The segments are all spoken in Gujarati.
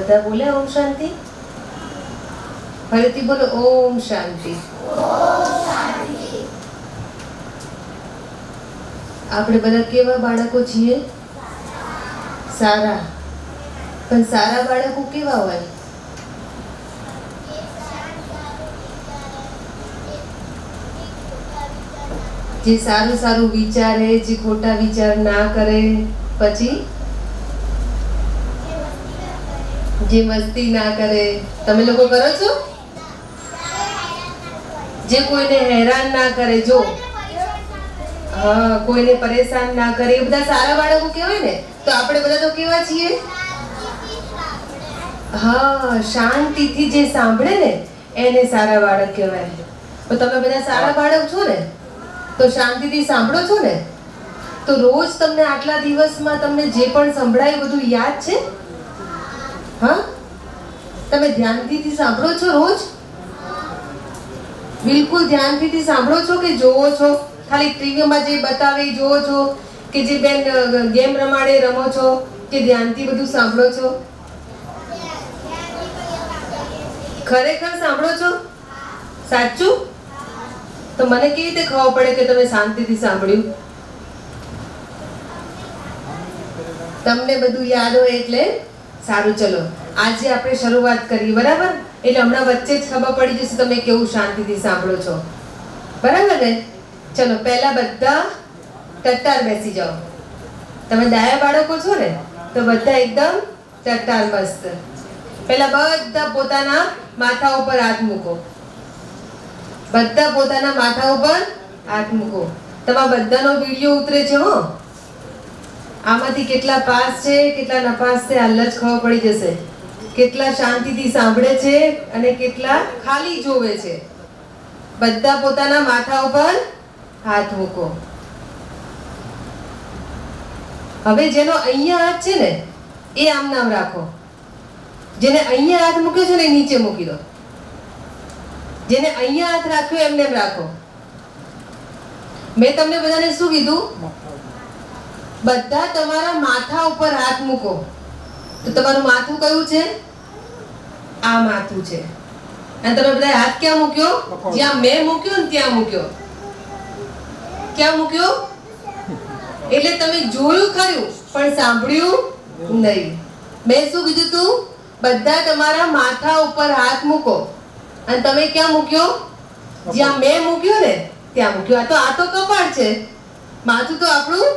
બધા બોલે ઓમ શાંતિ. ફરીથી બોલો ઓમ શાંતિ. આપણે બધા કેવા બાળકો છીએ? સારા. પણ સારા બાળકો કેવા હોય? જે સારું સારું વિચારે, જે ખોટા વિચાર ના કરે. પછી જે મસ્તી ના કરે. તમે લોકો કરો છો? જે કોઈને હેરાન ના કરે. જો હા, કોઈને પરેશાન ના કરે. એ બધા સારા બાળકો કહેવાય ને. તો આપણે બધા તો કેવા છીએ? હા, શાંતિથી જે સાંભળે ને એને સારા બાળક કહેવાય. તો તમે બધા સારા બાળક છો ને? તો શાંતિથી સાંભળો છો ને? તો રોજ તમને આટલા દિવસમાં તમને જે પણ સંભળાય બધું યાદ છે? હા, તમે ધ્યાનથી સાંભળો છો રોજ? બિલકુલ ધ્યાનથી સાંભળો છો કે જોવો છો? ખાલી ટીવીમાં જે બતાવે એ જોવો છો કે જે બેન ગેમ રમાડે રમો છો કે ધ્યાનથી બધું સાંભળો છો? ખરેખર સાંભળો છો? સાચું? તો મને કેવી રીતે ખબર પડે કે તમે શાંતિથી સાંભળ્યું? તમને બધું યાદ હોય એટલે સારું. ચલો આજે આપણે શરૂઆત કરીએ, બરાબર? એટલે હમણાં વચ્ચે જ ખબર પડી જશે તમે કેવું શાંતિથી સાંભળો છો, બરાબર ને? ચલો પહેલા બધા ટટ્ટાર બેસી જાઓ. તમે ડાયા બાળકો છો ને તો બધા એકદમ ટટ્ટાર મસ્ત. પહેલા બધા પોતાના માથા ઉપર હાથ મૂકો. બધા પોતાના માથા ઉપર હાથ મૂકો. તમારા બધાનો વિડિયો ઉતરે છે હો. આમાંથી કેટલા પાસ છે કેટલા નપાસ છે હાલ જ ખબર પડી જશે. કેટલા શાંતિથી સાંભળે છે અને કેટલા ખાલી જોવે છે. બધા પોતાના માથા ઉપર હાથ મૂકો. હવે જેનો અહીંયા હાથ છે ને એ આમ નામ રાખો. જેને અહીંયા હાથ મૂક્યો છે ને એ નીચે મૂકી દો. જેને અહીંયા હાથ રાખ્યો એમને એમ રાખો. મેં તમને બધાને શું કીધું? બધા તમારા માથા ઉપર હાથ મૂકો. તો તમારું માથું કયું છે? આ માથું છે. અને તમે બધા હાથ ક્યાં મૂક્યો? જ્યાં મેં મૂક્યો ને ત્યાં મૂક્યો. ક્યાં મૂક્યો? એટલે તમે જોયું ખરું પણ સાંભળ્યું નહીં. મેં શું કીધું તું? બધા તમારા માથા ઉપર હાથ મૂકો. અને તમે ક્યાં મૂક્યો? જ્યાં મેં મૂક્યો ને ત્યાં મૂક્યો. આ તો કપાળ છે. માથું તો આપણું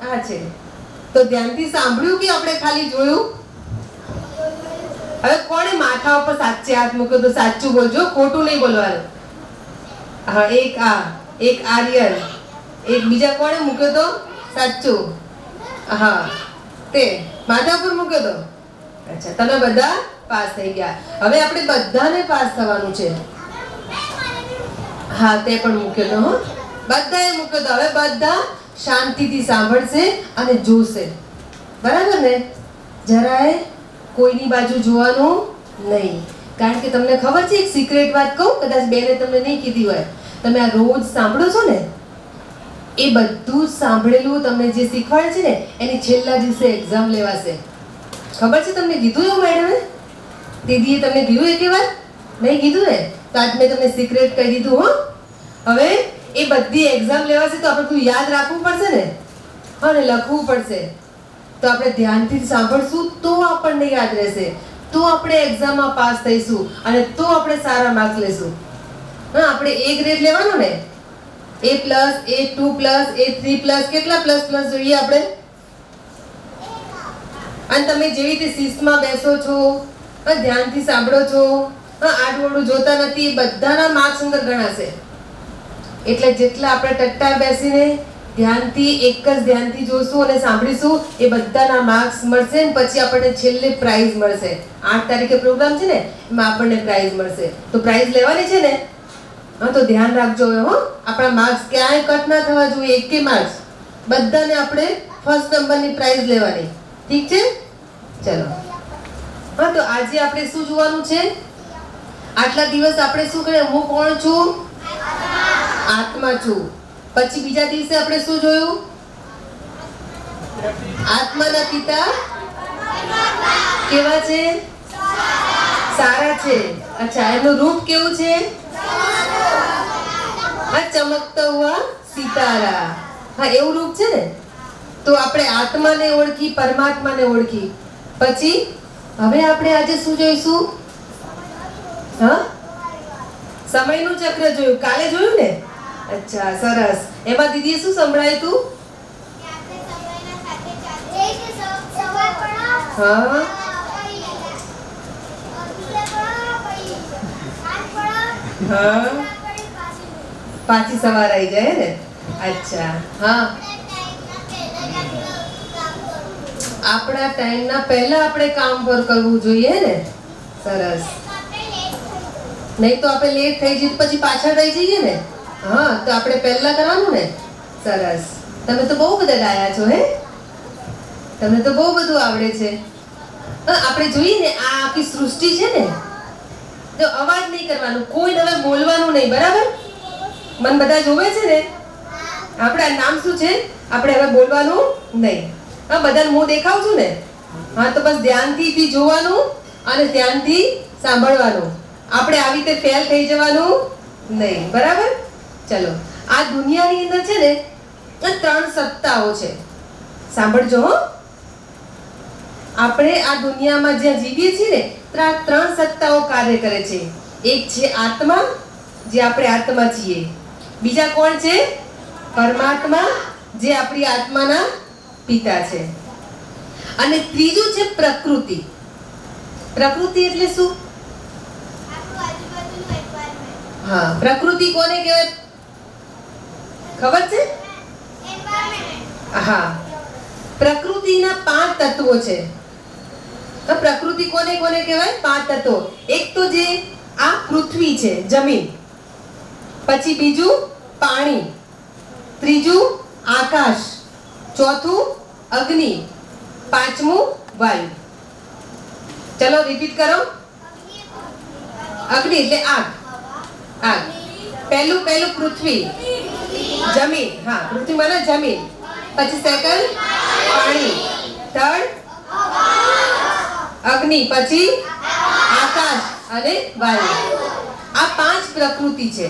આ છે. તો ધ્યાનથી સાંભળ્યું કે આપણે ખાલી જોયું? હવે કોણે માથા ઉપર સાચે હાથ મૂક્યો? તો સાચું બોલજો, ખોટું નહીં બોલવાનું. હા, એક આર્યન. એક બીજા કોણે મૂક્યો તો? સાચું. હા, તે માથા ઉપર મૂક્યો તો. અચ્છા, તમે બધા પાસ થઈ ગયા. હવે આપણે બધાને પાસ થવાનું છે. હા, તે પણ મૂક્યો તો. હો, બધાએ મૂક્યો તો. હવે બધા શાંતિથી સાંભળશે અને જોશે, બરાબર ને? જરાય કોઈની બાજુ જોવાનું નહીં. કારણ કે તમને ખબર છે એક સિક્રેટ વાત કહું, કદાચ બેને તમને નહીં કીધી હોય. તમે આ રોજ સાંભળો છો ને એ બધું સાંભળેલું તમને જે શીખવાડે છે ને એની છેલ્લા દિવસે એક્ઝામ લેવાશે. ખબર છે તમને કીધું એવું મેડમે? દીદીએ તમને કીધું એક વાર? નહીં કીધું ને? તો આજ મેં તમને સિક્રેટ કહી દીધું. હો, હવે એ બધી એક્ઝામ લેવાશે તો આપણે બધું યાદ રાખવું પડશે ને, હા ને લખવું પડશે. તો આપણે ધ્યાનથી સાંભળશું તો આપણને યાદ રહેશે, તો આપણે એક્ઝામમાં પાસ થઈશું અને તો આપણે સારા માર્ક્સ લેશું. હા, આપણે એ ગ્રેડ લેવાનો ને, A+, A2+, A3+, કેટલા પ્લસ પ્લસ જોઈએ આપણે? અને તમે જેવી રીતે શિસ્તમાં બેસો છો, ધ્યાનથી સાંભળો છો, આડવડું જોતા નથી, બધાના માર્ક્સ અંદર ગણાશે. એટલે જેટલા આપણે ટટ્ટાર બેસીને ધ્યાનથી એક જ ધ્યાનથી જોશું અને સાંભળીશું એ બધાના માર્ક્સ મળશે ને પછી આપણને છેલ્લે પ્રાઇઝ મળશે. 8 તારીખે પ્રોગ્રામ છે ને, એમાં આપણને પ્રાઇઝ મળશે. તો પ્રાઇઝ લેવાની છે ને, હા તો ધ્યાન રાખજો હો. આપણા માર્ક્સ ક્યાંય કટ ના થવા જોઈએ, એકે માર્ક્સ બધાને આપણે ફર્સ્ટ નંબરની પ્રાઇઝ લેવાની. ઠીક છે? ચલો. હા, તો આજે આપણે શું જોવાનું છે? આટલા દિવસ આપણે શું કર્યું? હું કોણ છું? આત્મા છું. પછી બીજા દિવસે આપણે શું જોયું? આત્માના પિતા કેવા છે? સારા છે. અચ્છા, એનું રૂપ કેવું છે? હા, ચમકતા હુઆ સિતારા. હા, એવું રૂપ છે ને. તો આપણે આત્માને ઓળખી, પરમાત્માને ઓળખી. પછી હવે આપણે આજે શું જોઈશું? હા, સમયનું ચક્ર જોયું. કાલે જોયું ને? અચ્છા, સરસ. એમાં દીદીએ શું સંભળાયું તું? હા, હા, પાછી સવાર આવી જાય ને. અચ્છા, હા, આપણા ટાઈમના પહેલા આપણે કામ પર કરવું જોઈએ ને. સરસ. નહીં તો આપણે લેટ થઈ જઈએ પછી પાછળ રહી જઈએ ને. હા, તો આપણે પહેલા કરવાનું ને. સરસ. તમે તો બહુ બધા ગાયા છો હે. તમને તો બહુ બધું આવડે છે. આપણે જોઈએ ને આ આખી સૃષ્ટિ છે ને, તો અવાજ નહીં કરવાનો, કોઈ હવે બોલવાનું નહીં, બરાબર? મન બધા જોવે છે ને. આપણા નામ શું છે? આપણે હવે બોલવાનું નહીં. હા, બધાને હું દેખાઉં છું ને. હા, તો બસ ધ્યાનથી જોવાનું અને ધ્યાનથી સાંભળવાનું. આપણે આવી રીતે ફેલ થઈ જવાનું નહીં, બરાબર? ચલો. આ દુનિયાની અંદર છે ને 3 સત્તાઓ છે. સાંભળજો હો. આપણે આ દુનિયામાં જ્યાં જીવીએ છીએ ને, 3 સત્તાઓ કાર્ય કરે છે. એક છે આત્મા, જે આપણે આત્મા છીએ. બીજા કોણ છે? પરમાત્મા, જે આપણી આત્માના પિતા છે. અને ત્રીજું છે પ્રકૃતિ. પ્રકૃતિ એટલે શું? હા, પ્રકૃતિ કોને કહેવાય? ખબર છે? હા, પ્રકૃતિના 5 તત્વો છે. તો પ્રકૃતિ કોને કોને કહેવાય? 5 તત્વો. એક તો જે આ પૃથ્વી છે, જમીન. પછી બીજું પાણી, ત્રીજું આકાશ, ચોથું અગ્નિ, પાંચમું વાયુ. ચલો રિપીટ કરો. અગ્નિ એટલે આગ. આગ. પહેલું પૃથ્વી, જમીન. હા, પૃથ્વી মানে જમીન. પછી સેકન્ડ પાણી, થર્ડ અગ્નિ, પછી આકાશ અને વાયુ. આ 5 પ્રકૃતિ છે.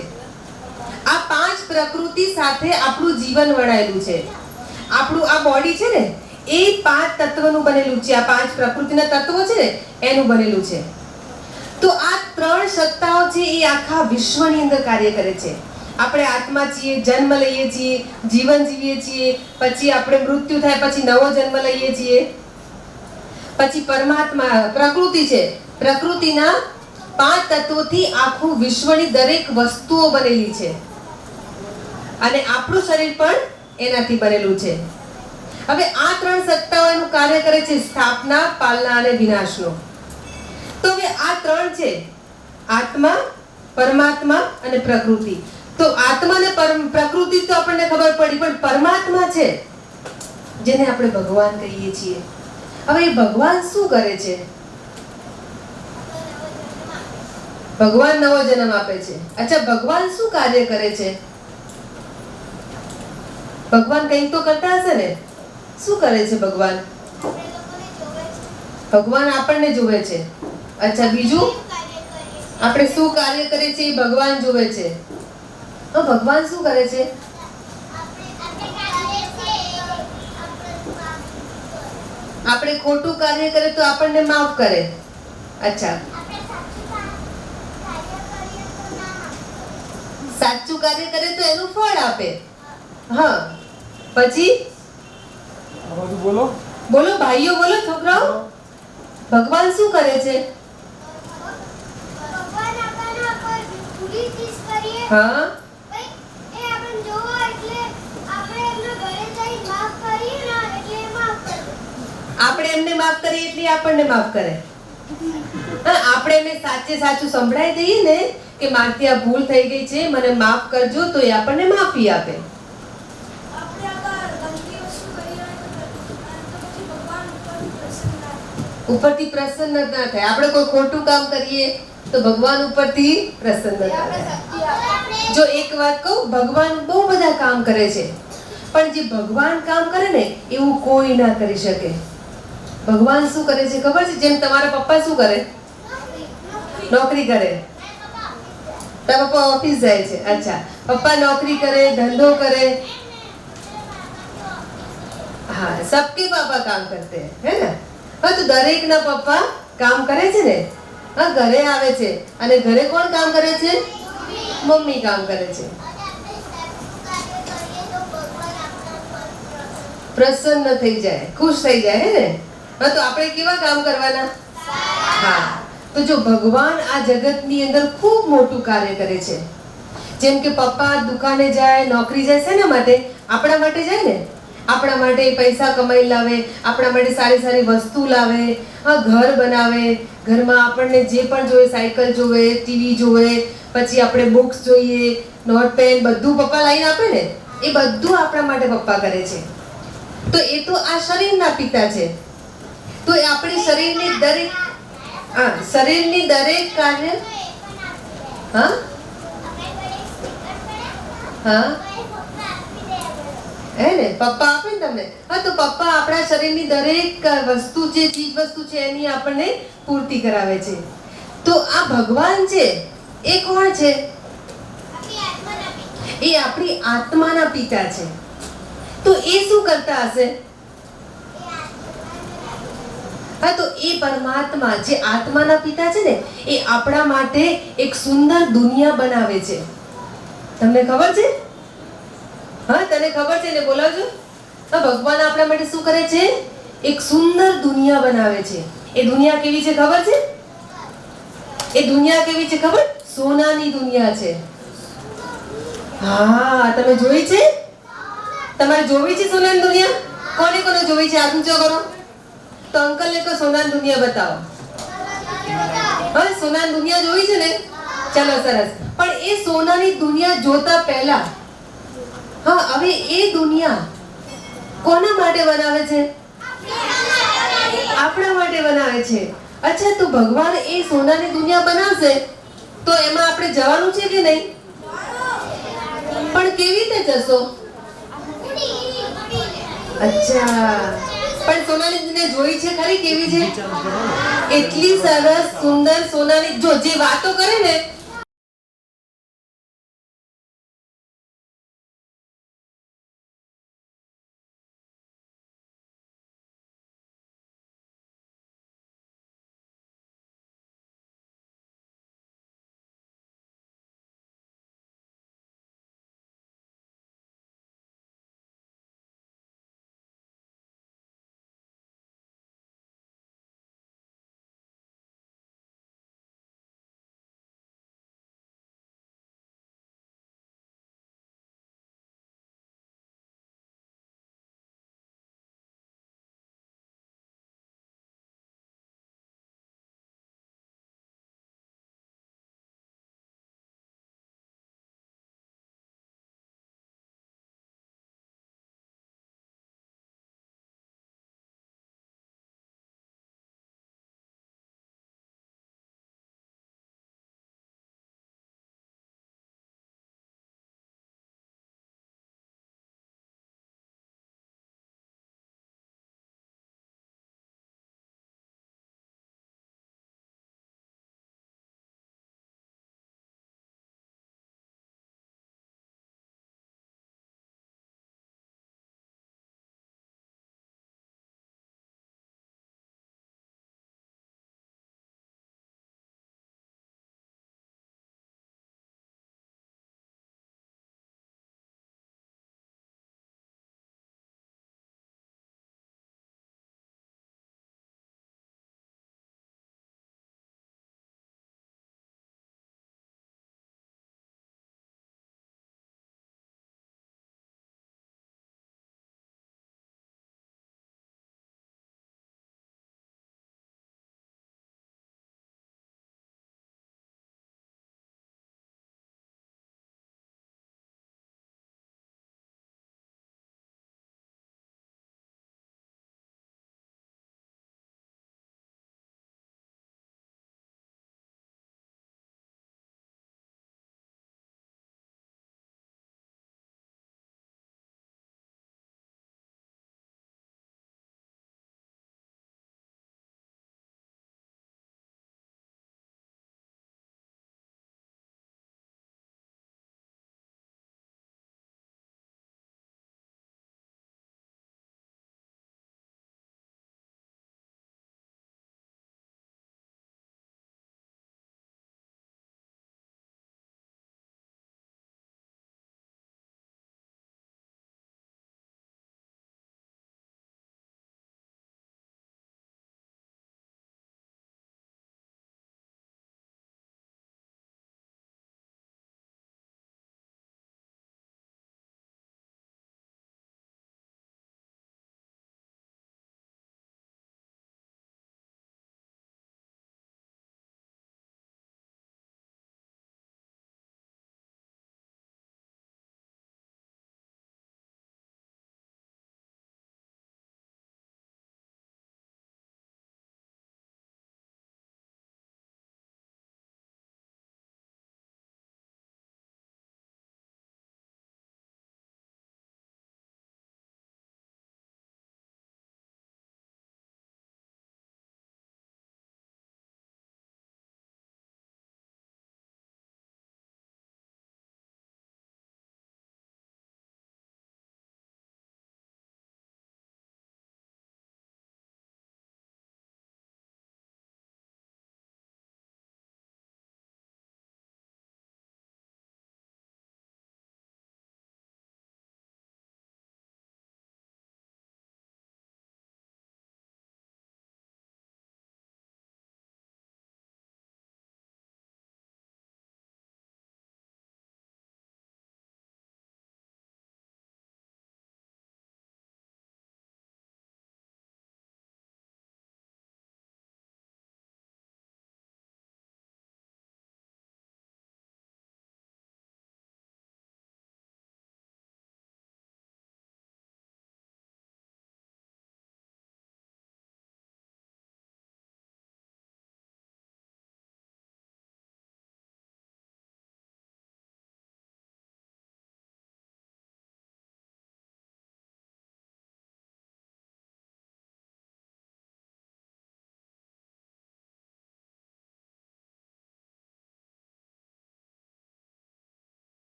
આ 5 પ્રકૃતિ સાથે આપણું જીવન વણાયેલું છે. આપણું આ બોડી છે ને, એ 5 તત્વનું બનેલું છે. આ 5 પ્રકૃતિના તત્વો છે ને, એનું બનેલું છે. તો આ 3 સત્તાઓ છે એ આખા વિશ્વની અંદર કાર્ય કરે છે. આપણે આત્મા છીએ, જન્મ લઈએ છીએ, જીવન જીવીએ છીએ, પછી આપણે મૃત્યુ થાય પછી નવો જન્મ લઈએ છીએ. પછી પરમાત્મા પ્રકૃતિ છે. પ્રકૃતિના 5 તત્વોથી આખું વિશ્વની દરેક વસ્તુઓ બનેલી છે. અને આપણું શરીર પણ એનાથી બનેલું છે. હવે આ 3 સત્તાઓ એનું કાર્ય કરે છે સ્થાપના, પાલના અને વિનાશનો. તો હવે આ 3 છે, આત્મા, પરમાત્મા અને પ્રકૃતિ. તો આત્મા અને પ્રકૃતિ તો આપણને ખબર પડી, પણ પરમાત્મા છે જેને આપણે ભગવાન કહીએ છીએ. હવે એ ભગવાન શું કરે છે? ભગવાન નવો જન્મ આપે છે. અચ્છા, ભગવાન શું કાર્ય કરે છે? ભગવાન કંઈક તો કરતા હશે ને. શું કરે છે ભગવાન? ભગવાન આપણને જોવે છે. અચ્છા, બીજું આપણે શું કાર્ય કરે છે એ ભગવાન જોવે છે. ભગવાન શું કરે છે? આપણે ખોટું કાર્ય કરે તો આપણને માફ કરે. અચ્છા, સાચું કાર્ય કરે તો એનું ફળ આપે. હા, પછી બોલો બોલો ભાઈઓ, બોલો છોકરાઓ. ભગવાન શું કરે છે? હા, આપણે એમને માફ કરીએ એટલે આપણને માફ કરે. આપણે એમને સાચે સાચું સંભળાઈ દઈએ ને કે મારથી આ ભૂલ થઈ ગઈ છે, મને માફ કરજો, તો એ આપણને માફી આપે. ઉપરથી પ્રસન્ન ના થાય. આપણે કોઈ ખોટું કામ કરીએ તો ભગવાન ઉપરથી પ્રસન્ન થાય. જો એક વાત કહું, ભગવાન બહુ બધા કામ કરે છે, પણ જે ભગવાન કામ કરે ને એવું કોઈ ના કરી શકે. ભગવાન શું કરે છે ખબર છે? જેમ તમારા પપ્પા શું કરે? નોકરી કરે. તારા પપ્પા ઓફિસ જાય છે. અચ્છા, પપ્પા નોકરી કરે, ધંધો કરે. हाँ, सबके पापा काम करते हैं, है ना? हाँ, तो દરેક ના પપ્પા કામ કરે છે ને. હા, ઘરે આવે છે અને ઘરે કોણ કામ કરે છે? મમ્મી કામ કરે છે. પ્રસન્ન થઈ જાય, ખુશ થઈ જાય, હે ને? હા, તો આપણે કેવા કામ કરવાના? હા, તો જો ભગવાન આ જગતની અંદર ખૂબ મોટું કાર્ય કરે છે. જેમ કે પપ્પા દુકાને જાય, નોકરી જાય, શેના માટે? આપણા માટે જાય ને. આપણા માટે પૈસા કમાઈ લાવે, આપણા માટે સારી સારી વસ્તુ લાવે, હા, ઘર બનાવે. ઘરમાં આપણને જે પણ જોઈએ, સાયકલ જોવે, ટીવી જોવે, પછી આપણે બુક્સ જોઈએ, નોટ પેન, બધું પપ્પા લાવીને આપે ને. એ બધું આપણા માટે પપ્પા કરે છે. તો એ તો આ શરીરના પિતા છે. તો એ આપણી શરીરની દરેક કાર્ય. હા, હા, હે ને? પપ્પા આપે ને તમને. હા, તો પપ્પા આપણા શરીરની દરેક વસ્તુ છે, ચીજ વસ્તુ છે, એની આપણને પૂર્તિ કરાવે છે. તો આ ભગવાન છે એ કોણ છે? એ આપણી આત્માના પિતા છે. તો એ શું કરતા હશે? હા, તો એ પરમાત્મા જે આત્માના પિતા છે ને, એ આપણા માટે એક સુંદર દુનિયા બનાવે છે. તમને ખબર છે? હા, તને ખબર છે ને? બોલાવજો. હા, ભગવાન આપણા માટે શું કરે છે? એક સુંદર દુનિયા બનાવે છે. એ દુનિયા કેવી છે ખબર છે? એ દુનિયા કેવી છે ખબર? સોનાની દુનિયા છે. હા, તમે જોઈ છે? તમારે જોવી છે સોનાની દુનિયા? કોને કોને જોવી છે? હાથ ઊંચો કરો. તો અંકલને તો સોનાની દુનિયા બતાવો. હા, સોનાની દુનિયા જોઈ છે ને? ચાલો, સરસ. પણ એ સોનાની દુનિયા જોતા પહેલા, હા, હવે એ દુનિયા કોના માટે બનાવે છે? આપણા માટે બનાવે છે. અચ્છા, તો ભગવાન એ સોનાની દુનિયા બનાવશે તો એમાં આપણે જવાનું છે કે નહીં? પણ કેવી રીતે જશો? અચ્છા, પણ સોનાની દુનિયા જોઈ છે ખરી? કેવી છે? એટલી સરસ, સુંદર સોનાની. જો જે વાતો કરે ને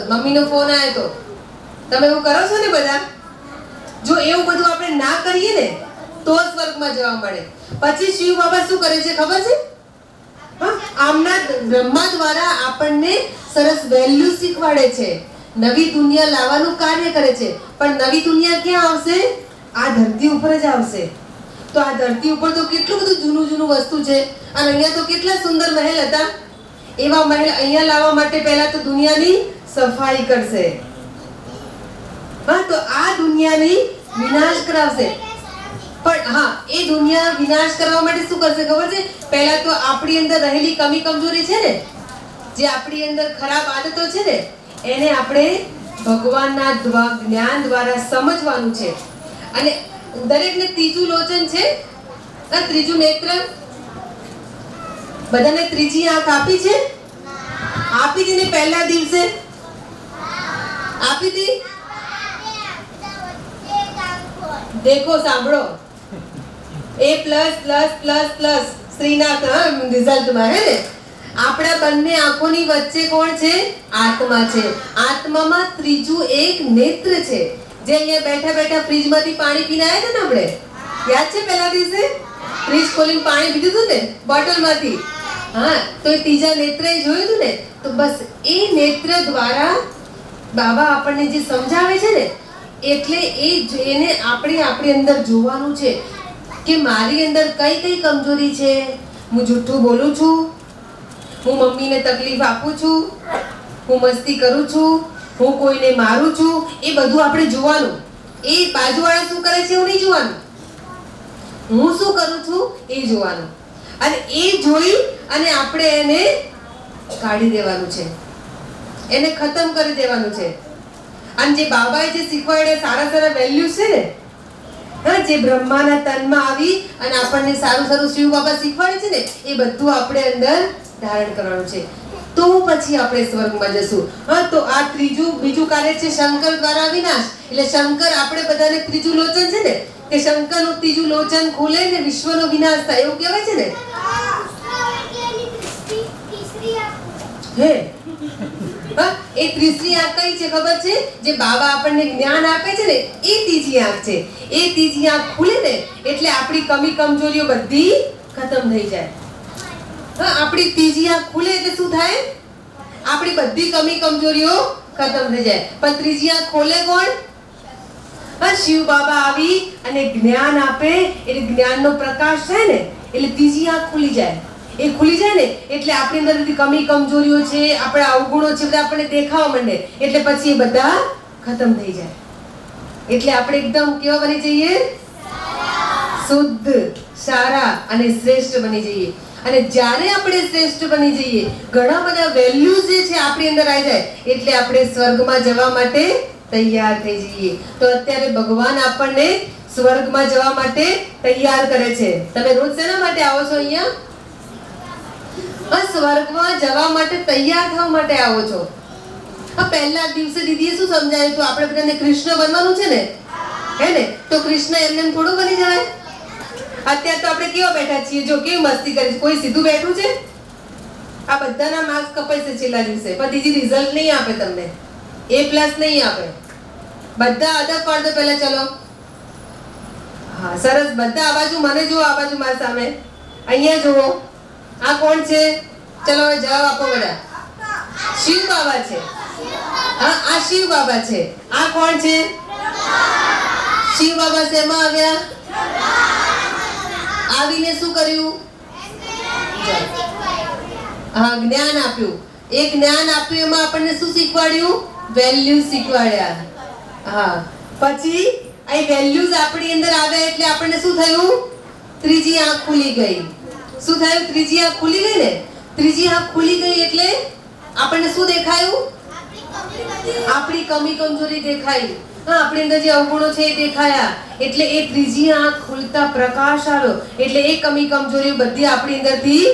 મમ્મીનો ફોન આવ્યો તો તમે એવું કરો છો ને બધા? જો એવું બધું આપણે ના કરીએ ને તો સ્વર્ગમાં જવા મળે. પછી શિવ બાબા શું કરે છે ખબર છે? આમના બ્રહ્મા દ્વારા આપણને સરસ વેલ્યુ શીખવાડે છે, નવી દુનિયા લાવવાનું કાર્ય કરે છે. પણ નવી દુનિયા ક્યાં આવશે? આ ધરતી ઉપર જ આવશે. તો આ ધરતી ઉપર તો કેટલું બધું જૂનું જૂનું વસ્તુ છે, અને અહીંયા તો કેટલા સુંદર મહેલ હતા. એવા મહેલ અહીંયા લાવવા માટે પહેલા તો દુનિયાની સફાઈ કરશે. તો આ દુનિયાની વિનાશ કરાવશે. પણ એ દુનિયા વિનાશ કરવા માટે શું કરશે ખબર છે? પહેલા તો આપણી અંદર રહેલી કમી કમજોરી છે ને, જે આપણી અંદર ખરાબ આદતો છે ને, એને આપણે ભગવાનના જ્ઞાન દ્વારા સમજવાનું છે. અને દરેકને ત્રીજું લોચન છે, ત્રીજું નેત્ર. બધાને ત્રીજી આંખ આપી છે? આપી હતી ને પહેલા દિવસે? આપી હતી? દેખો, સાંભળો, A++++ શ્રીનાથ રિઝલ્ટમાં હે ને આપણા બંને આંખોની વચ્ચે કોણ છે? આત્મા છે. આત્મામાં ત્રીજું એક નેત્ર છે, જે અહીંયા બેઠા બેઠા ફ્રીજમાંથી પાણી પીને આવ્યા હતા ને આપણે, યાદ છે? પહેલા દિવસે ફ્રીજ ખોલીને પાણી પીધું હતું ને બોટલમાંથી. તો એ ત્રીજા નેત્રએ જોયું હતું ને. તો બસ એ નેત્ર દ્વારા બાબા આપણને જે સમજાવે છે ને, એટલે એને આપણે આપણી અંદર જોવાનું છે કે મારી અંદર કઈ કઈ કમજોરી છે. હું જૂઠું બોલું છું, હું મમ્મીને તકલીફ આપું છું, હું મસ્તી કરું છું, હું કોઈને મારું છું. એ બધું આપણે જોવાનું. એ બાજુવાળા શું કરે છે એવું નહીં જોવાનું, હું શું કરું છું એ જોવાનું. અને એ જોઈ અને આપણે એને કાઢી દેવાનું છે, એને ખતમ કરી દેવાનું છે. અને જે બાબાએ જે શીખવાડ્યા સારા સારા વેલ્યુ છે ને, જે બ્રહ્માના તનમાં આવી અને આપણને સારું સારું શિવ બાબા શીખવાડે છે ને, એ બધું આપણે અંદર ધારણ કરવાનું છે. તો પછી આપણે સ્વર્ગમાં જશું. તો આ બીજું કાર્ય છે શંકર દ્વારા વિનાશ. એટલે શંકર આપણે બધાને ત્રીજું લોચન છે ને, કે શંકરનું ત્રીજું લોચન ખુલે ને વિશ્વનો વિનાશ થાય, એવું કહેવાય છે ને. હે એ ત્રીજી આંખ કઈ છે ખબર છે? જે બાબા આપણને જ્ઞાન આપે છે ને, એ ત્રીજી આંખ છે. એ ત્રીજી આંખ ખુલે ને એટલે આપણી કમી કમજોરીઓ બધી ખતમ થઈ જાય. આપણી ત્રીજી આંખ ખુલે એટલે શું થાય? આપણી બધી કમી કમજોરીઓ ખતમ થઈ જાય. પણ ત્રીજી આંખ ખોલે કોણ? શિવ બાબા આવી અને જ્ઞાન આપે, એટલે જ્ઞાનનો પ્રકાશ થાય ને એટલે ત્રીજી આંખ ખુલી જાય. એ ખુલી જાય ને એટલે આપણી અંદર બધી કમી કમજોરીઓ છે, આપણા અવગુણો છે, બધા આપણને દેખાવા માંડે. એટલે પછી એ બધા ખતમ થઈ જાય. એટલે આપણે એકદમ કેવા બની જઈએ? શુદ્ધ, સારા અને શ્રેષ્ઠ બની જઈએ. અને જ્યારે આપણે શ્રેષ્ઠ બની જઈએ, ઘણા બધા વેલ્યુઝ જે છે આપણી અંદર આવી જાય, એટલે આપણે સ્વર્ગમાં જવા માટે તૈયાર થઈ જઈએ. તો અત્યારે ભગવાન આપણને સ્વર્ગમાં જવા માટે તૈયાર કરે છે. તમે રોજ શેના માટે આવો છો અહીંયા? સ્વર્ગમાં જવા માટે તૈયાર થવા માટે આવો છો. પહેલા દિવસે દીદીએ શું સમજાવ્યું હતું? આપણે બધાને કૃષ્ણ બનવાનું છે ને, હે ને? તો કૃષ્ણ એમને થોડું બની જવાય. અત્યારે તો આપણે કેવા બેઠા છીએ, જો કેવી મસ્તી કરી. કોઈ સીધું બેઠું છે? આ બધાના માર્ક્સ કપાય છે છેલ્લા દિવસે, પણ દીદી રિઝલ્ટ નહીં આપે તમને, A+ નહીં આપે. બધા અદબ પાડ દો પહેલા. ચલો, સરસ. બધા આ બાજુ મને જુઓ, આ બાજુ મારી સામે, અહીંયા જુઓ. આ કોણ છે? ચલો હવે જવાબ આપો બધા. શિવ બાબા છે. આ શિવ બાબા છે. આ કોણ છે? શિવ બાબા શેમાં આવ્યા? આવીને શું કર્યું? જ્ઞાન આપ્યું. એ જ્ઞાન આપ્યું, એમાં આપણને શું શીખવાડ્યું? વેલ્યુ શીખવાડ્યા. પછી આ વેલ્યુઝ આપણી અંદર આવ્યા એટલે આપણને શું થયું? ત્રીજી આંખ ખુલી ગઈ. શું થયું? ત્રીજી આંખ ખુલી ગઈ ને. ત્રીજી આંખ ખુલી ગઈ એટલે આપણને શું દેખાયું? આપણી કમી કમજોરી દેખાઈ. આપણી અંદર જે અવગુણો છે એ દેખાયા. એટલે એ ત્રીજી આંખ ખુલતા પ્રકાશ આવ્યો. એટલે એ કમી કમજોરી બધી આપણી અંદરથી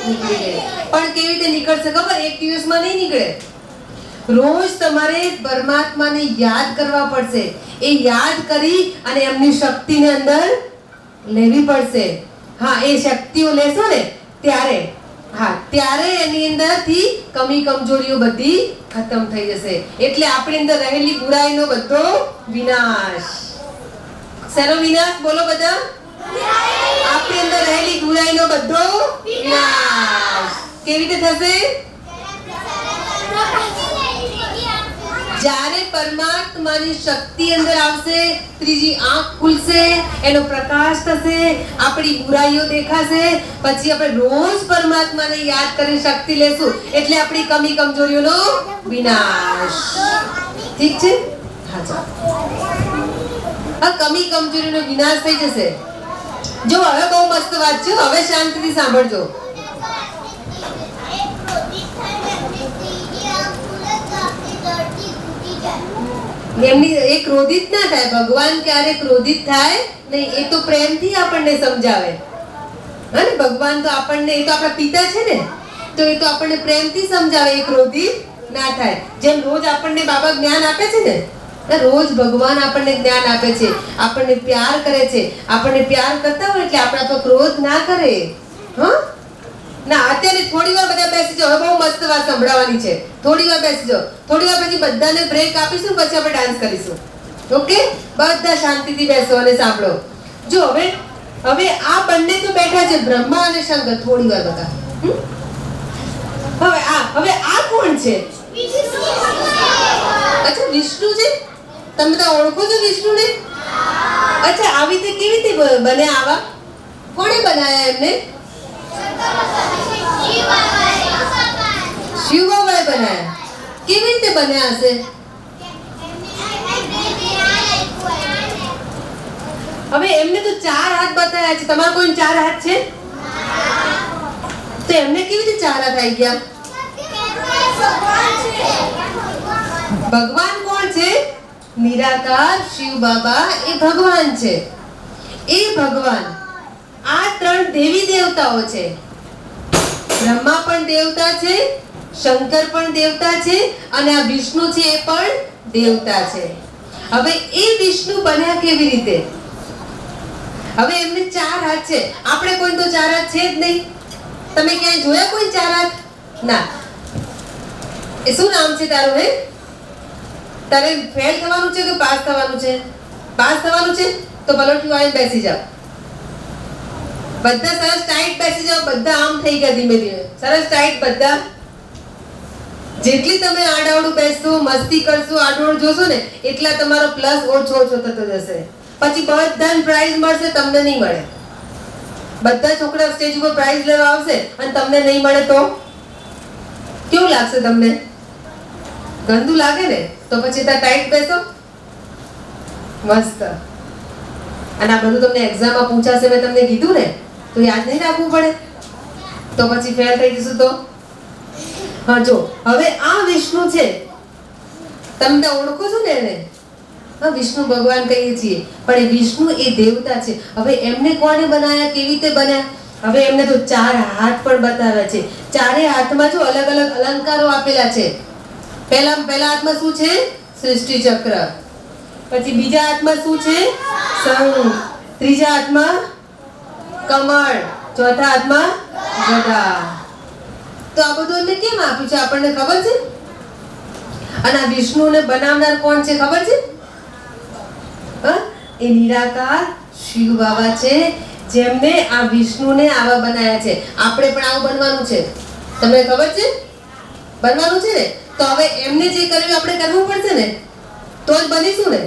નીકળી ગઈ. પણ કેવી રીતે નીકળશે ખબર? એક દિવસમાં નહીં નીકળે. રોજ તમારે પરમાત્માને યાદ કરવા પડશે. એ યાદ કરી અને એમની શક્તિને અંદર લેવી પડશે. એ શક્તિઓ લેશો ને ત્યારે હા, ત્યારે એની અંદરથી કમી કમજોરીઓ બધી ખતમ થઈ જશે. એટલે આપણી અંદર રહેલી બુરાઈનો બધો વિનાશ. શેનો વિનાશ? બોલો બધા. આપણી અંદર રહેલી બુરાઈનો બધો વિનાશ. કેવી રીતે થશે? જ્યારે પરમાત્માની શક્તિ અંદર આવશે, ત્રીજી આંખ ખુલશે, એનો પ્રકાશ થશે, આપણી બુરાઈઓ દેખાશે, પછી આપણે રોજ પરમાત્માને યાદ કરી શક્તિ લેશું, એટલે આપણી કમી કમજોરીઓનો વિનાશ. ઠીક છે? હા, ચાલો. આ કમી કમજોરીનો વિનાશ થઈ જશે. જો હવે બહુ મસ્ત વાત છે, હવે શાંતિથી સાંભળજો. એમની એ ક્રોધિત ના થાય. ભગવાન ક્યારે ક્રોધિત થાય નહીં. એ તો પ્રેમથી આપણને સમજાવે. અને ભગવાન તો આપણને, એ તો આપણા પિતા છે ને, તો એ તો આપણને પ્રેમથી સમજાવે. એ ક્રોધિત ના થાય. જેમ રોજ આપણને બાબા જ્ઞાન આપે છે ને, રોજ ભગવાન આપણને જ્ઞાન આપે છે, આપણને પ્યાર કરે છે. આપણને પ્યાર કરતા હોય એટલે આપણા પર ક્રોધ ના કરે. હા ના, અત્યારે થોડી વાર બધા બેસી જાઓ. હવે બહુ મસ્ત વાત સંભળાવવાની છે. થોડી વાર બેસી જાઓ. થોડી વાર પછી બધાને બ્રેક આપીશું, પછી આપણે ડાન્સ કરીશું. ઓકે? બધા શાંતિથી બેસો અને સાંભળો. જો હવે આ બંને તો બેઠા છે, બ્રહ્મા અને શંકર. થોડી વાર બધા. હવે આ કોણ છે? અચ્છા, વિષ્ણુ છે. તમે બધા ઓળખો છો વિષ્ણુને? અચ્છા, આવી રીતે કેવી રીતે બન્યા આવા? કોણે બનાયા એમને? શિવ બાબાએ બનાયા. કેવી રીતે બન્યા હશે? હવે એમને તો 4 હાથ બતાવ્યા છે. તમારા કોઈ 4 હાથ છે? તો એમને કેવી રીતે 4 હાથ આવી ગયા? ભગવાન કોણ છે? નિરાકાર શિવ બાબા એ ભગવાન છે. એ ભગવાન આ 3 દેવી દેવતાઓ છે. બ્રહ્મા પણ દેવતા છે, શંકર પણ દેવતા છે, અને આ વિષ્ણુ છે એ પણ દેવતા છે. હવે એ વિષ્ણુ બન્યા કેવી રીતે? હવે એમને 4 હાથ છે. આપણે કોઈ તો 4 હાથ છે જ નહીં. તમે ક્યાંય જોયા કોઈ 4 હાથ? ના. એ શું નામ છે તારું? હે, તારે ફેલ થવાનું છે કે પાસ થવાનું છે? પાસ થવાનું છે તો પલોઠી વાળીને બેસી જાઓ. બધા સરસ ટાઈટ બેસી જાઓ. બધા આમ થઈ ગયા ધીમે ધીમે. સરસ ટાઈટ બધા. જેટલી તમે આડાવડું બેસશો, મસ્તી કરશો, આડાવડું જોશો ને, એટલા તમારો પ્લસ ઓછો થતો જશે. પછી બધાને પ્રાઇઝ મળશે, તમને નહીં મળે. બધા છોકરા સ્ટેજ ઉપર પ્રાઇઝ લેવા આવશે અને તમને નહીં મળે તો કેવું લાગશે તમને? ગંદુ લાગે ને? તો પછી ત્યાં ટાઈટ બેસો. મસ્ત. અને આ બધું તમને એક્ઝામમાં પૂછાશે, મેં તમને કીધું ને, તો યાદ નહીં રાખવું પડે, તો પછી ફેલ થઈ જશું તો. હા, જો હવે આ વિષ્ણુ છે, તમે ઓળખો છો ને એને? હા, વિષ્ણુ ભગવાન કહીએ છીએ, પણ એ વિષ્ણુ એ દેવતા છે. હવે એમને કોણે બનાયા? કેવી રીતે બન્યા? હવે એમને તો 4 હાથ પણ બતાવ્યા છે. 4 હાથમાં જો અલગ અલગ અલંકારો આપેલા છે. પહેલા હાથમાં શું છે? સૃષ્ટિ ચક્ર. પછી બીજા હાથમાં શું છે? શંખ. ત્રીજા હાથમાં કમળ. ચોથા હાથમાં ગદા. તો આ બધું એમને કેમ આપ્યું છે? આપણને ખબર છે? અને આ વિષ્ણુને બનાવનાર કોણ છે ખબર છે? એ નિરાકાર શિવ બાબા છે, જેમને આ વિષ્ણુને આવા બનાવ્યા છે. આપણે પણ આવું બનવાનું છે. તમને ખબર છે? બનવાનું છે ને? તો હવે એમને જે કર્યું આપણે કરવું પડશે ને, તો જ બનીશું ને.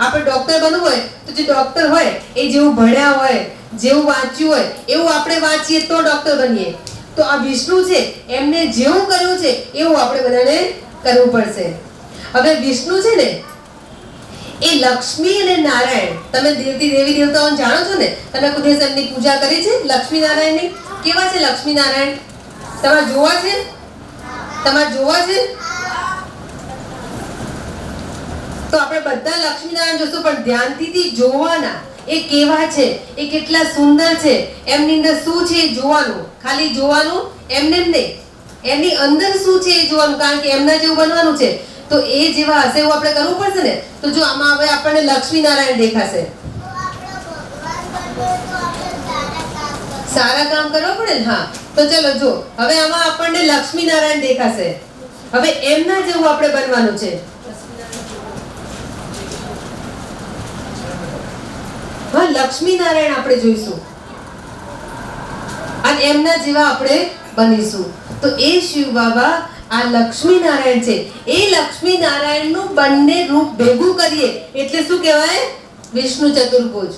આપણે ડોક્ટર બનવું હોય તો જે ડોક્ટર હોય એ જેવું ભણ્યા હોય, જેવું વાંચ્યું હોય એવું આપણે વાંચીએ તો ડોક્ટર બનીએ. તો આ વિષ્ણુ છે, એમને જેવું કર્યું છે એવું આપણે બધાને કરવું પડશે. હવે વિષ્ણુ છે ને એ લક્ષ્મી અને નારાયણ, તમે દેવી દેવતાઓને જાણો છો ને? તમે કોઈ દિવસ એમની પૂજા કરી છે? લક્ષ્મી નારાયણની. કેવા છે લક્ષ્મી નારાયણ? તમારે જોવા છે? તો આપણે બધા લક્ષ્મી નારાયણ જોશું, પણ ધ્યાનથી જોવાના. એ કેવા છે, એ કેટલા સુંદર છે, એમની અંદર શું છે એ જોવાનું. ખાલી જોવાનું, એમને નહીં, એની અંદર શું છે એ જોવાનું. કારણ કે એમના જેવું બનવાનું છે, તો એ જેવા હશે એવું આપણે કરવું પડશે ને. તો જો આમાં હવે આપણને લક્ષ્મી નારાયણ દેખાશે. સારા કામ કરવા પડે ને. હા, તો ચલો જો, હવે આમાં આપણને લક્ષ્મીનારાયણ દેખાશે. હવે એમના જેવું આપણે બનવાનું છે. હા, લક્ષ્મીનારાયણ આપણે જોઈશું અને એમના જેવા આપણે બનીશું. તો એ શિવ બાબા આ લક્ષ્મીનારાયણ છે. એ લક્ષ્મીનારાયણનું બંને રૂપ ભેગું કરીએ એટલે શું કહેવાય? વિષ્ણુ ચતુર્ભુજ.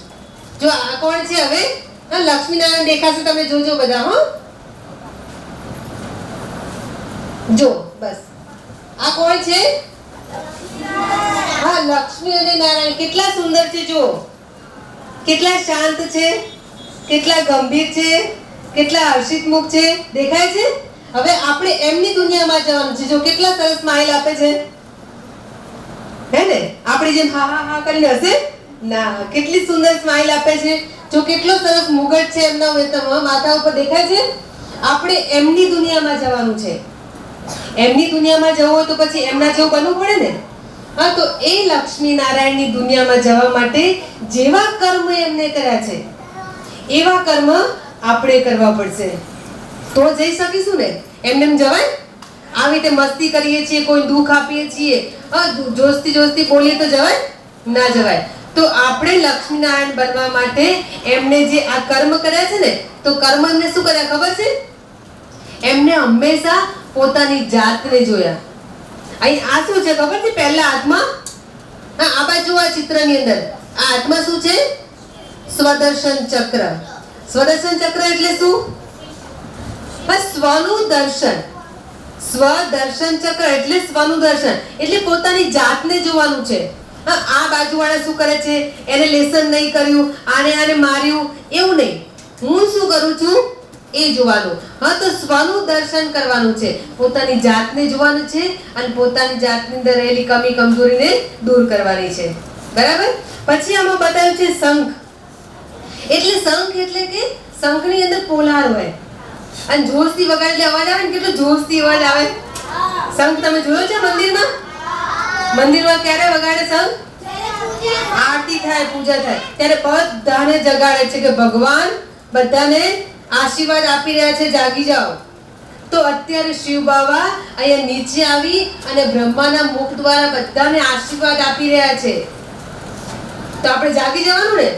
જો આ કોણ છે? હવે લક્ષ્મીનારાયણ દેખાશે, તમે જોજો બધા. હો, જો બસ આ કોણ છે? હા, લક્ષ્મી અને નારાયણ કેટલા સુંદર છે. જો કેટલા શાંત છે, કેટલા ગંભીર છે, કેટલા હર્ષિત મુખ છે. દેખાય છે? હવે આપણે એમની દુનિયામાં જવાનું છે. જો કેટલા સરસ સ્માઈલ આપે છે, હે ને? આપણી જેમ હા હા હા કરીને હશે ના, કેટલી સુંદર સ્માઈલ આપે છે. જો કેટલો સરસ મુગટ છે એમના માથા ઉપર. દેખાય છે? આપણે એમની દુનિયામાં જવાનું છે. એમની દુનિયામાં જવું હોય તો પછી એમના જેવું બનવું પડે ને. હા, તો એ લક્ષ્મી નારાયણની દુનિયામાં જવા માટે જેવા કર્મ એમને કર્યા છે એવા કર્મ આપણે કરવા પડશે, તો જઈ શકીશું ને. એમને એમ જવાય? આવી રીતે મસ્તી કરીએ છીએ, કોઈ દુઃખ આપીએ છીએ, જોસ્તી જોસ્તી બોલીએ તો જવાય? ના જવાય. તો આપણે લક્ષ્મીનારાયણ બનવા માટે એમને જે આ કર્મ કર્યા છે ને, તો કર્મને શું કર્યા ખબર છે? એમને હંમેશા પોતાની જાતને જોયા. અહીં આ શું છે ખબર છે? પહેલા હાથમાં, હા આ બાજુ આ ચિત્રની અંદર આ હાથમાં શું છે? સ્વદર્શન ચક્ર. સ્વદર્શન ચક્ર એટલે શું? બસ સ્વનું દર્શન. સ્વદર્શન ચક્ર એટલે સ્વનું દર્શન, એટલે પોતાની જાતને જોવાનું છે. હા, આ બાજુવાળા શું કરે છે, એને લેસન નહીં કર્યું, આને માર્યું, એવું નહીં. હું શું કરું છું એ જોવાનું. હા, તો સ્વનું દર્શન કરવાનું છે, પોતાની જાતને જોવાનું છે અને પોતાની જાતની અંદર રહેલી કમી કમજોરીને દૂર કરવાની છે. બરાબર? પછી આમાં બતાવ્યું છે શંખ. એટલે શંખ એટલે કે શંખની અંદર પોલાર હોય અને જોરથી વગાડે એટલે અવાજ આવે ને, કેટલો જોરથી અવાજ આવે. શંખ તમે જોયો છે મંદિરમાં? મંદિરમાં ક્યારે વગાડે શંખ? આરતી થાય, પૂજા થાય ત્યારે બધાને જગાડે છે કે ભગવાન બધાને આશીર્વાદ આપી રહ્યા છે, જાગી જાઓ. તો અત્યારે શિવ બાબા અહીંયા નીચે આવી અને બ્રહ્માના મુખ દ્વારા બધાને આશીર્વાદ આપી રહ્યા છે. તો આપણે જાગી જવાનું ને.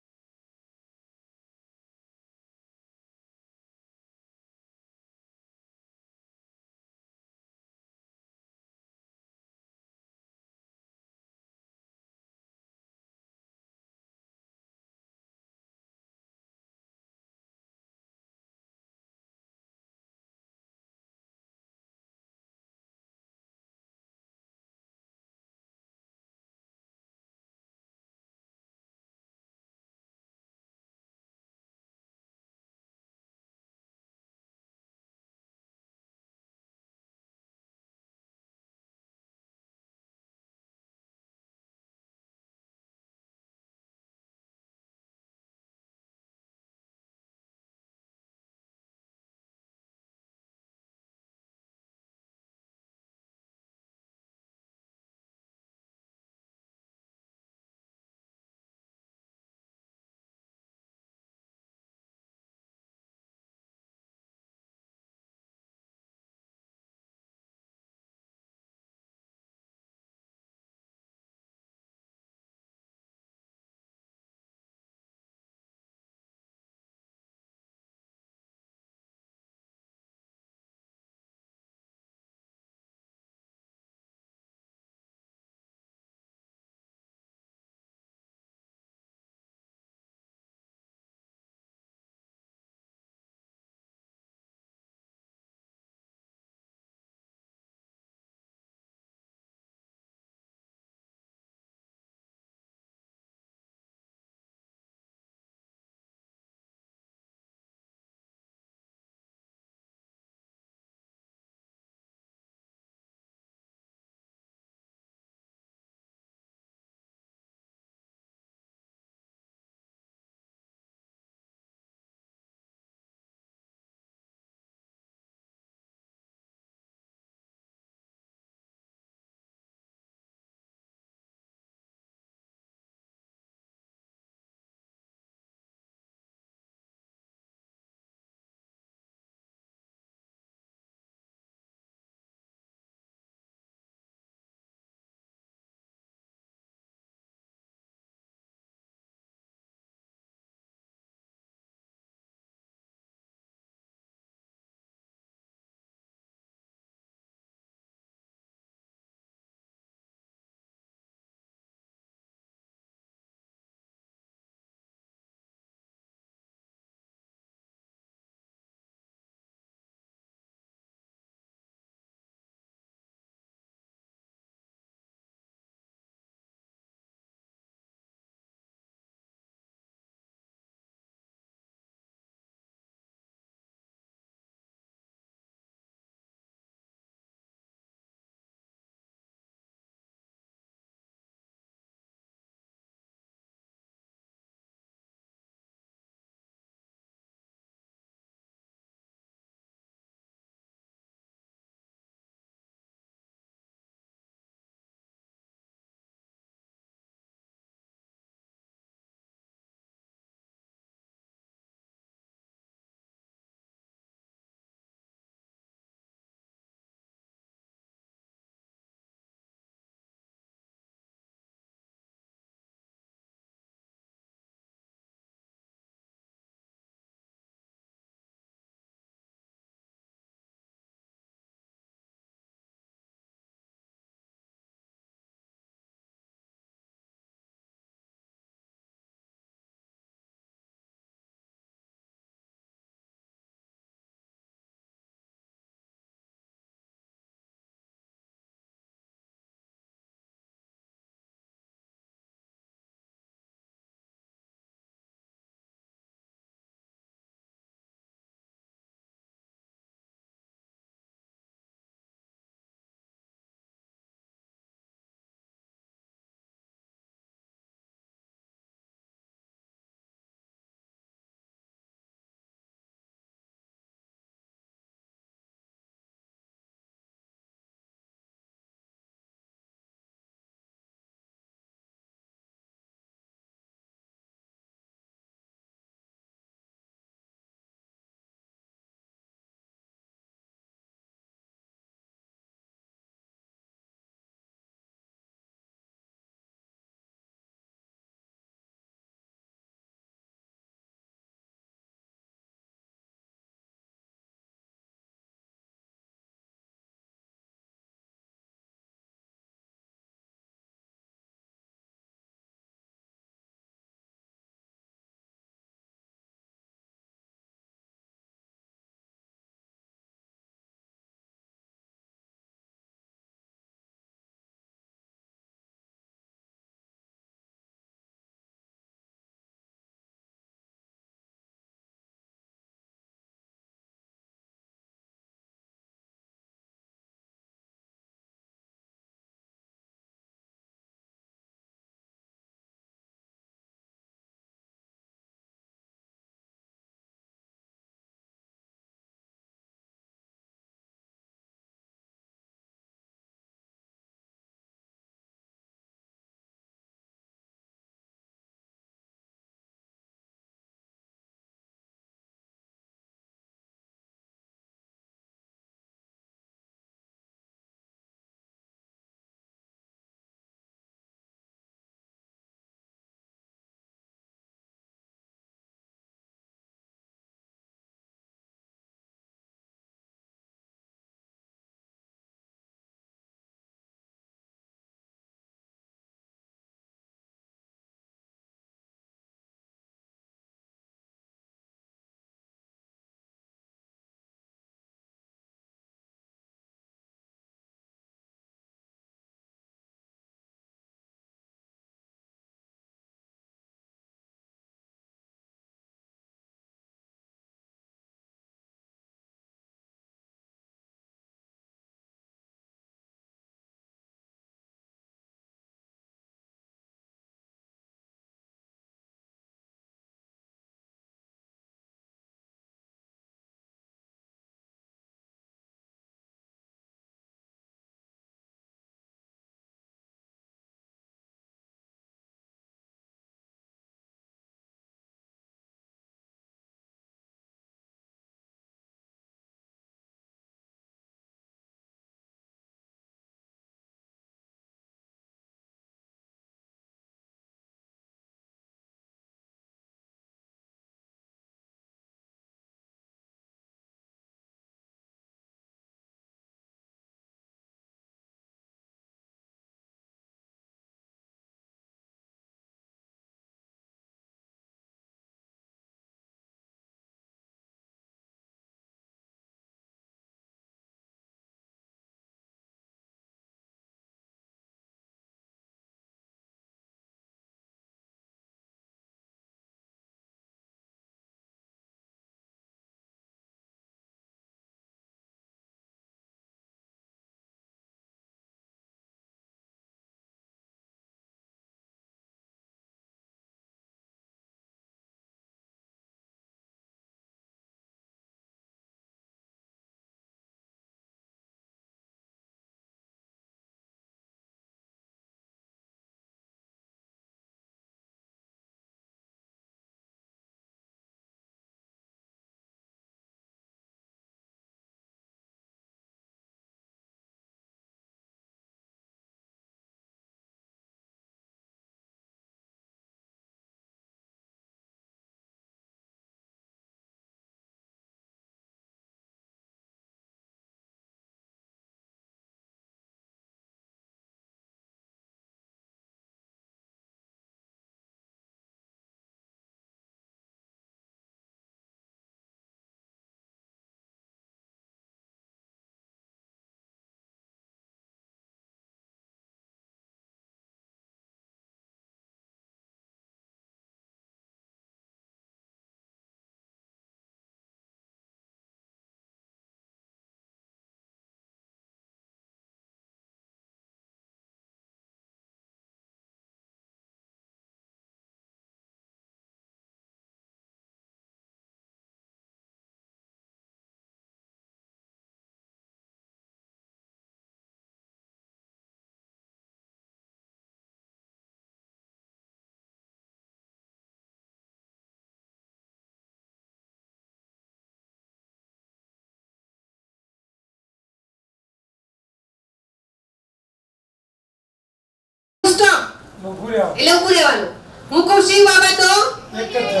ઊભું રહેવાનું. એટલે ઊભું રહેવાનું. હું કહું શિવ બાબા તો એક જ છે.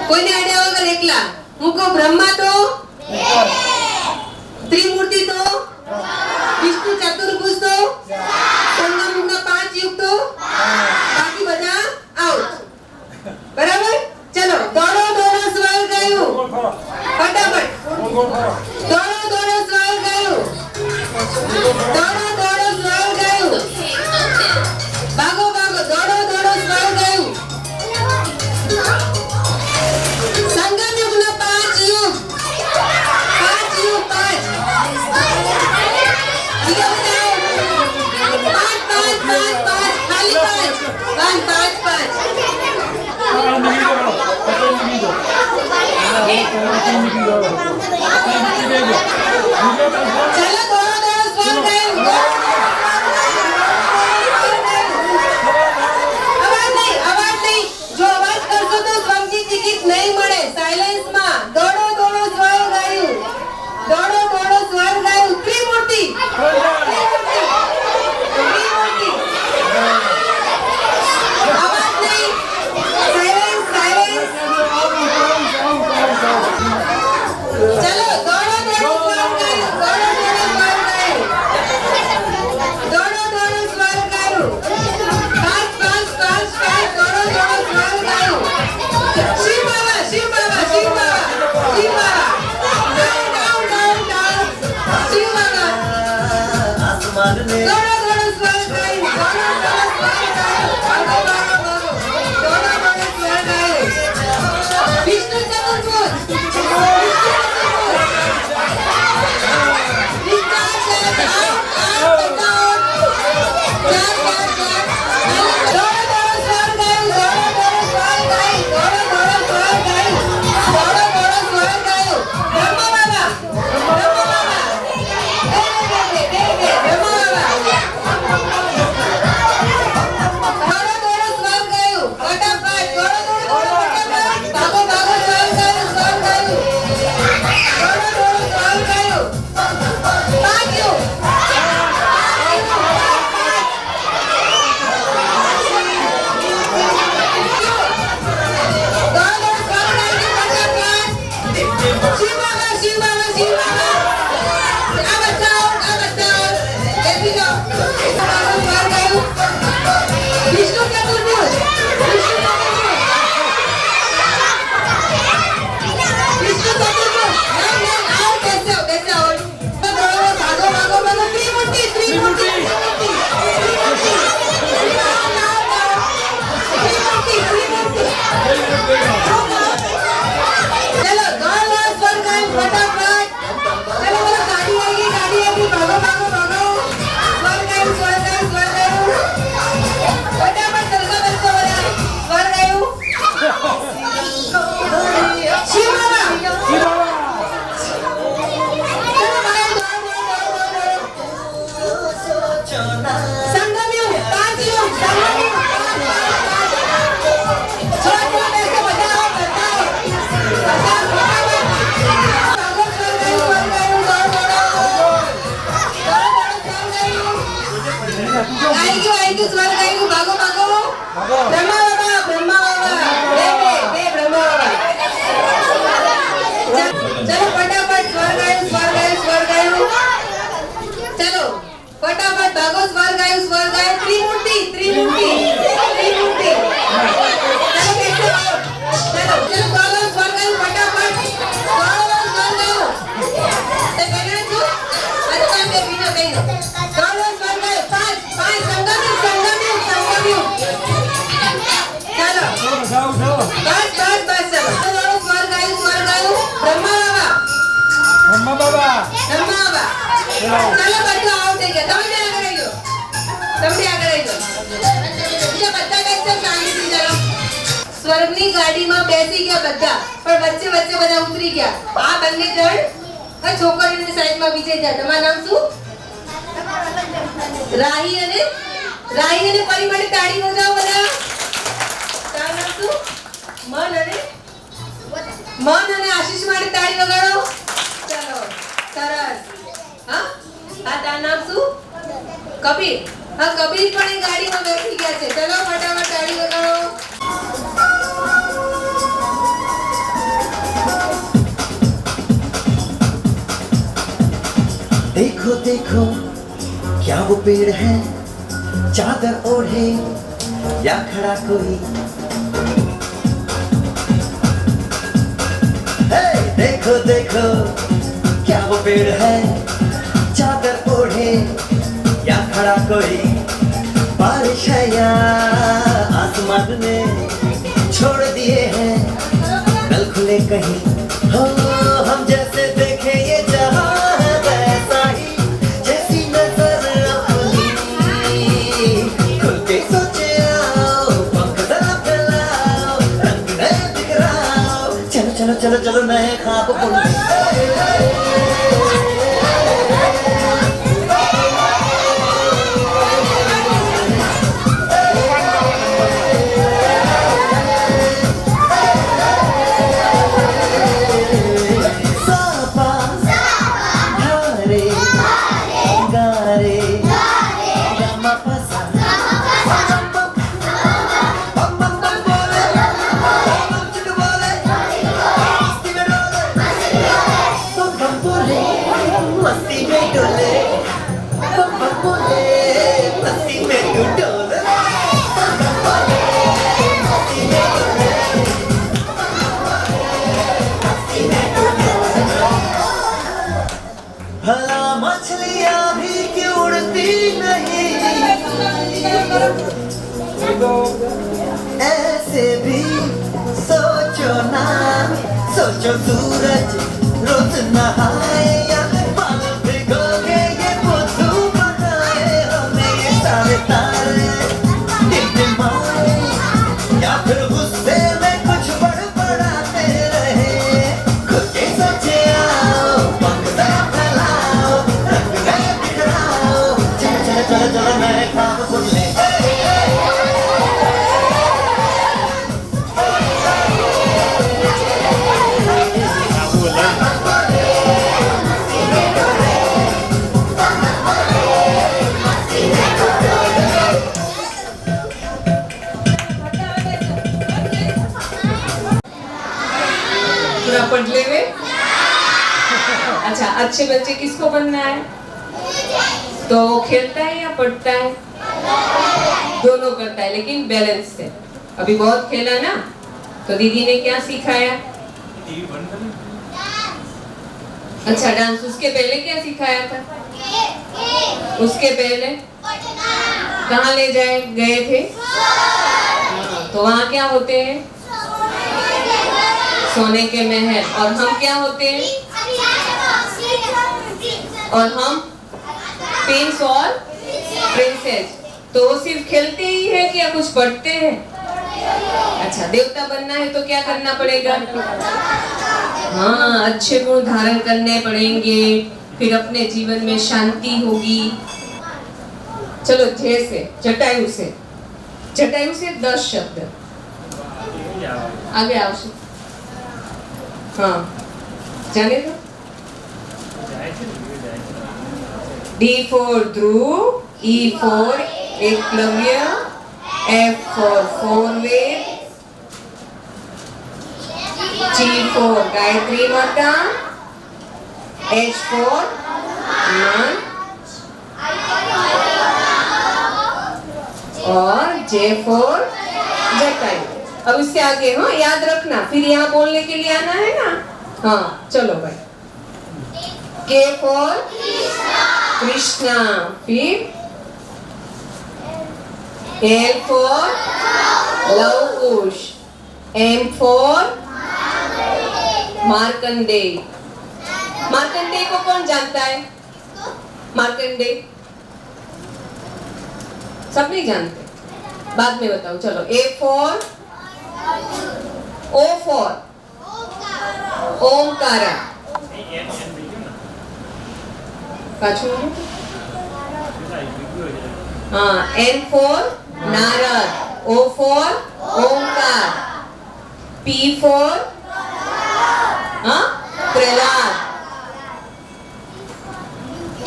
કોઈને અડ્યા વગર એકલા. હું કહું બ્રહ્મા તો એક જ. ત્રિમૂર્તિ તો વિષ્ણુ ચતુર્ભુજ તો સંગમના 5 યુગ તો બાકી બધા આઉટ. બરાબર? ચલો દોડો દોડો સ્વર ગાયું. ગોળ ફરો. ફટાફટ ગોળ ફરો. દોડો દોડો સ્વર ગાયું. દોડો દોડો સ્વર ગાયું. ભાગો ભાગો દોડો દોડો સ્વર ગાયું. સંગમ યુગના 5 યુગ. 5 યુગ 5. બીજા બધા પાંચ ખાલી 5 5 પકડી લીધો. પકડી લીધો. પકડી લીધો. ચાલો દોડો દોડો સ્વર ગાયું. અવાજ નહીં. જો અવાજ કરશો તો સ્વરની ટિકિટ નહીં મળે. સાયલેન્સમાં દોડો દોડો સ્વર ગાયું. દોડો દોડો સ્વર ગાયું. ત્રિમૂર્તિ. ત્રિમૂર્તિ. અવાજ નહીં. Silence silence. ચલો દોડો દોડો સ્વર ગાયું. દોડો દોડો સ્વર ગાયું. પાંચ પાંચ પાંચ પાંચ દોડો દોડો સ્વર ગાયું. Shiv Baba Shiv Baba Shiv Baba Shiv Baba. Down down down down. Shiv Baba. દોડો દોડો સ્વર ગાયું. દોડો દોડો સ્વર ગાયું. ભાગો ભાગો ભાગો. દોડો દોડો સ્વર ગાયું. વિષ્ણુ ચતુર્ભુજ. વિષ્ણુ ચતુર્ભુજ. વિષ્ણુ ચતુર્ભુજ. આવો બેસો બેસો. ભાગો ભાગો ભાગો. ત્રિમૂર્તિ ત્રિમૂર્તિ ત્રિમૂર્તિ. चलो दौड़ दौड़ स्वर गाएं फटाफट. चलो बोलो गाड़ी आएगी भागो भागो भागो. स्वर गाएं फटाफट चलता चलता बोला स्वर गाएं. शिव बाबा. चलो गाएं दौड़ संगम युग 5 युग. संगम युग 5 छोड़ ऐसे बताओ बताओ. स्वर गायु भागो भागो. ब्रह्मा बाबा ब्रह्मा बाबा. बे ब्रह्मा बाबा. चलो फटाफट स्वर गायु चलो फटाफट भागो. स्वर गायु त्रिमूर्ति त्रिमूर्ति त्रिमूर्ति. चलो कैसे आओ. चलो चलो बोलो स्वर गायु फटाफट. बोलो स्वर गायु. ते कहना तू आज काम के बिना कहीं बोलो स्वर गायु. 5 संगम युग. चलो જાઓ જાઓ. बस चलो बोलो स्वर गायु ब्रह्मा बाबा. બ્રહ્મા બાબા. ब्रह्मा बाबा. चलो બધું આઉટ થઈ ગયા. તમે આગળ આવી જાઓ. બીજા બધા કઈ શાંતિથી ચાલો. સ્વર્ગની ગાડીમાં બેસી ગયા બધા, પણ વચ્ચે વચ્ચે બધા ઉતરી ગયા. આ બંને જણ આ છોકરીઓની સાઈડમાં બીજે ગયા. તમારું નામ શું? રાહી અને પરી માટે તાળી વગાવો બધા. તારું નામ શું? મન અને આશીષ માટે તાળી વગાડો. ચલો સરસ. હા તારું નામ શું? કબીર. હા કબીર પણ એ ગાડીમાં બેસી ગયા છે. ચલો ફટાફટ તાળી વગાડો. देखो देखो क्या वो पेड़ है चादर ओढ़े या खड़ा कोई हे देखो देखो क्या वो पेड़ है चादर ओढ़े या खड़ा कोई बारिश है या आसमान ने छोड़ दिए हैं कल खुले कहीं हो हम जैसे देखे ये जहां है वैसा ही जैसी नजर अपनी खुल के सोचे आओ पंख जरा फैलाओ रंग नए बिखराओ चलो चलो चलो चलो नए ख्वाब बुनते सापा धारे गारे गमा पसा बम बम बम बोले बम चिक बोले मस्ती में डोले बम बम बोले मस्ती में डोले बम बम बोले मस्ती में डोले बम बम बोले मस्ती में डोले भला मछलियां भी क्यों उड़ती नहीं ऐसे भी सोचो ना सोचो सूरज रोज नहाए या बाल भिगो के ये बुद्धू बनाए हमें ये सारे तारे टिमटिमाए या फिर गुस्से में कुछ बड़बड़ाते रहे खुद के सोचे आओ पंख जरा फैलाओ रंग नए बिखराओ चलो चलो चलो चलो नए ख्वाब बुन ले पूरा पढ़ ले में अच्छा अच्छे बच्चे किसको बनना है तो खेलता है या पढ़ता है दोनों करता है लेकिन बैलेंस से अभी बहुत खेला ना तो दीदी ने क्या सिखाया अच्छा डांस उसके पहले क्या सिखाया था उसके पहले कहाँ ले जाए गए थे तो वहाँ क्या होते हैं सोने के महल और हम क्या होते हैं और हम प्रिंस और प्रिंसेस तो वो सिर्फ खेलते ही है कि या कुछ पढ़ते हैं अच्छा देवता बनना है तो क्या करना पड़ेगा हाँ अच्छे गुण धारण करने पड़ेंगे फिर अपने जीवन में शांति होगी चलो जैसे जटायु से 10 शब्द आगे आवश्यक हाँ जाने दो D for Dhruv, E for Eklavya, F for Forward, G for Gayatri Mata, H for Man और J for जटायु. अब इससे आगे हाँ याद रखना फिर यहाँ बोलने के लिए आना है ना हाँ चलो भाई K for कृष्णा फिर L for Lav Kush M for Markandeya Markandeya को कौन जानता है मार्कंडेय सब नहीं जानते बाद में बताओ चलो A for O for Omkara पाछू हाँ N for Narad O for Omkar P for हाँ Prahlad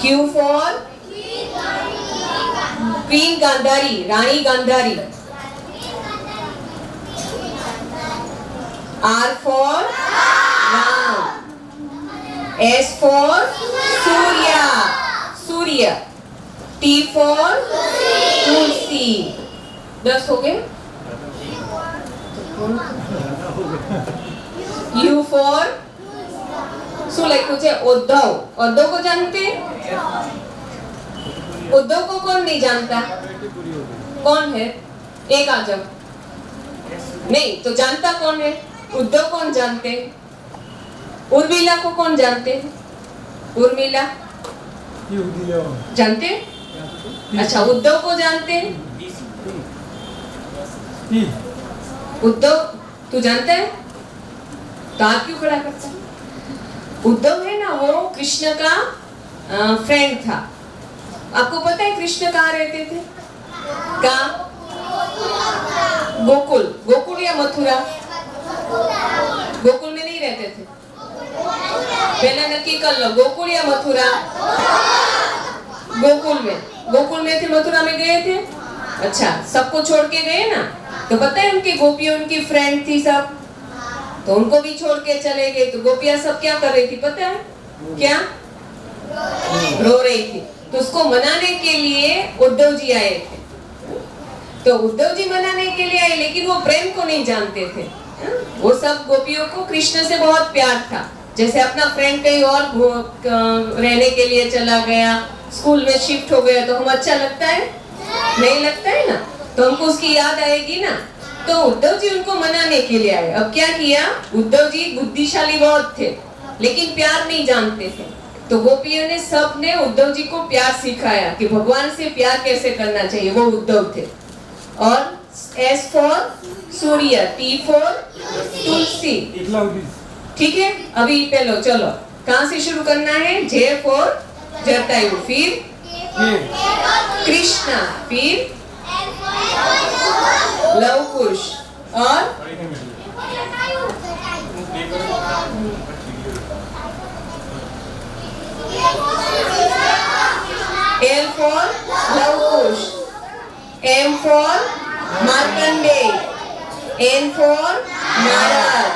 Q for queen Gandhari, Rani Gandhari. R for Ram. S for Surya, Surya. T for तुलसी. 10 हो गए. U for શું લખ્યું છે? ઉદ્ધવ. ઉદ્ધવ को जानते हैं? उद्धव को कौन नहीं जानता? कौन है? एक आ जाओ. नहीं तो जानता कौन है? उद्धव कौन जानते हैं? उर्मिला को कौन जानते हैं? उर्मिला जानते हैं? अच्छा, उद्धव को जानते हैं? उद्धव तू जानता है? तो आप क्यों खड़ा करता है? उद्धव है ना, वो कृष्ण का फ्रेंड था. आपको पता है कृष्ण कहाँ रहते थे? कहाँ? गोकुल. गोकुल या मथुरा? गोकुल में नहीं रहते थे. पहले नक्की कर लो, गोकुल या मथुरा? गोकुल में. गोकुल में थे, मथुरा में गए थे? अच्छा, सबको छोड़ के गए ना. तो पता है उनकी गोपियां उनकी फ्रेंड थी सब, तो उनको भी छोड़ के चले गए. तो गोपियां सब क्या कर रही थी पता है? क्या रो रही थी. तो उसको मनाने के लिए उद्धव जी आए थे. तो उद्धव जी मनाने के लिए आए, लेकिन वो प्रेम को नहीं जानते थे. वो सब गोपियों को कृष्ण से बहुत प्यार था. जैसे अपना फ्रेंड कहीं और रहने के लिए चला गया, स्कूल में शिफ्ट हो गया, तो हम अच्छा लगता है? नहीं लगता है ना. तो हमको उसकी याद आएगी ना. तो उद्धव जी उनको मनाने के लिए आए. अब क्या किया? उद्धव जी बुद्धिशाली बहुत थे, लेकिन प्यार नहीं जानते थे. तो गोपियों ने सब ने उद्धव जी को प्यार सिखाया कि भगवान से प्यार कैसे करना चाहिए. वो उद्धव थे. और S for Surya, T for तुलसी. ठीक है, अभी पहले चलो कहाँ से शुरू करना है? J for जटायु, फिर कृष्णा, फिर लव कुश, और L for Lav Kush, M for Markande, N for Narad,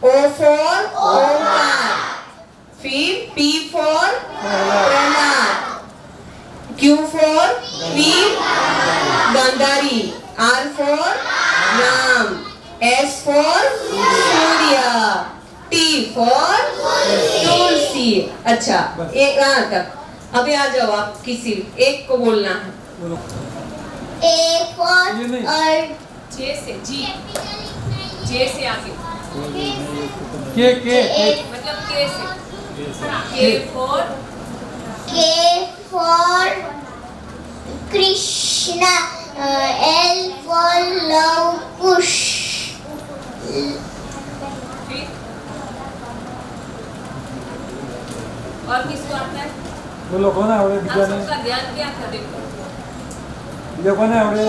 O for Omkar, फिर P for Prahlad, Q for queen Gandhari, R for Ram, S for Surya, T for Tulsi. अच्छा, एक यहाँ तक. अभी आ जाओ, आप किसी एक को बोलना है. A for J से जी, J से आगे, के मतलब K से. K for K for Krishna, L for love kush, और किसको आता है? बोलो कौन आवड़े? आप बीजा ने सबका ध्यान क्या था? देखो बीजा कौन आवड़े?